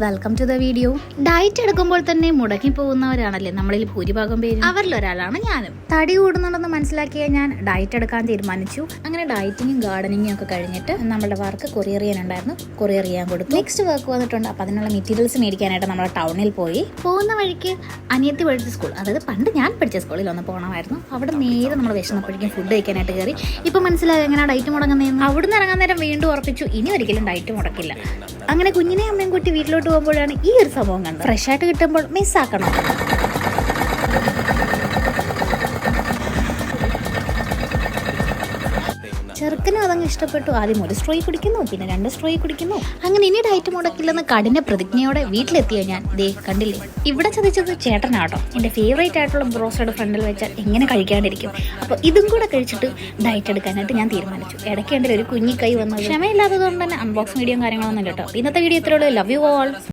Welcome to the video. Diet എടുക്കുമ്പോൾ തന്നെ മുടങ്ങി പോകുന്നവരാണല്ലേ നമ്മളിൽ ഭൂരിഭാഗം പേരും. അവരിലൊരാളാണ് ഞാനും. തടി കൂടുന്നുണ്ടെന്ന് മനസ്സിലാക്കിയ ഞാൻ ഡയറ്റ് എടുക്കാൻ തീരുമാനിച്ചു. അങ്ങനെ ഡയറ്റിങ്ങും ഗാർഡനിങ്ങും ഒക്കെ കഴിഞ്ഞിട്ട് നമ്മുടെ വർക്ക് കൊറിയർ ചെയ്യാനുണ്ടായിരുന്നു. കൊറിയർ ചെയ്യാൻ കൊടുത്തു. നെക്സ്റ്റ് വർക്ക് വന്നിട്ടുണ്ട്. അപ്പം അതിനുള്ള മെറ്റീരിയൽസ് മേടിക്കാനായിട്ട് നമ്മൾ ടൗണിൽ പോയി. പോകുന്ന വഴിക്ക് അനിയത്തി പഠിച്ച സ്കൂൾ, അതായത് പണ്ട് ഞാൻ പഠിച്ച സ്കൂളിൽ ഒന്ന് പോകണമായിരുന്നു. അവിടെ നേരെ നമ്മൾ വിശന്നപ്പോഴേക്കും ഫുഡ് കഴിക്കാനായിട്ട് കയറി. ഇപ്പം മനസ്സിലായി എങ്ങനെ ഡയറ്റ് മുടങ്ങുന്നതെന്ന്. അവിടുന്ന് ഇറങ്ങാൻ നേരം വീണ്ടും ഉറപ്പിച്ചു ഇനി ഒരിക്കലും ഡയറ്റ് മുടക്കില്ല. അങ്ങനെ കുഞ്ഞിനെ അമ്മയും കൂട്ടി വീട്ടിലോട്ട് പോകുമ്പോഴാണ് ഈ ഒരു സംഭവം കണ്ടത്. ഫ്രഷ് ആയിട്ട് കിട്ടുമ്പോൾ മിസ്സാക്കണം. ചെറുക്കനും അതങ്ങ് ഇഷ്ടപ്പെട്ടു. ആദ്യം ഒരു സ്ട്രോയി കുടിക്കുന്നു, പിന്നെ 2 സ്ട്രോയി കുടിക്കുന്നു. അങ്ങനെ ഇനി ഡയറ്റ് മുടക്കില്ലെന്ന് കഠിന പ്രതിജ്ഞയോടെ വീട്ടിലെത്തിയ ഞാൻ ദേ കണ്ടില്ലേ, ഇവിടെ ചതിച്ചത് ചേട്ടനാട്ടോ. എൻ്റെ ഫേവറേറ്റ് ആയിട്ടുള്ള ബ്രോസ്റ്റഡ് ഫ്രണ്ടിൽ വെച്ചാൽ എങ്ങനെ കഴിക്കാണ്ടിരിക്കും. അപ്പോൾ ഇതും കൂടെ കഴിച്ചിട്ട് ഡയറ്റ് എടുക്കാനായിട്ട് ഞാൻ തീരുമാനിച്ചു. ഇടയ്ക്കേണ്ട ഒരു കുഞ്ഞി കൈ വന്നത് ക്ഷമയില്ലാത്തതുകൊണ്ട് തന്നെ അൺബോക്സ് വീഡിയോ കാര്യങ്ങളൊന്നും കേട്ടോ. ഇന്നത്തെ വീഡിയോ ഇത്രയുള്ളൂ. Love you all.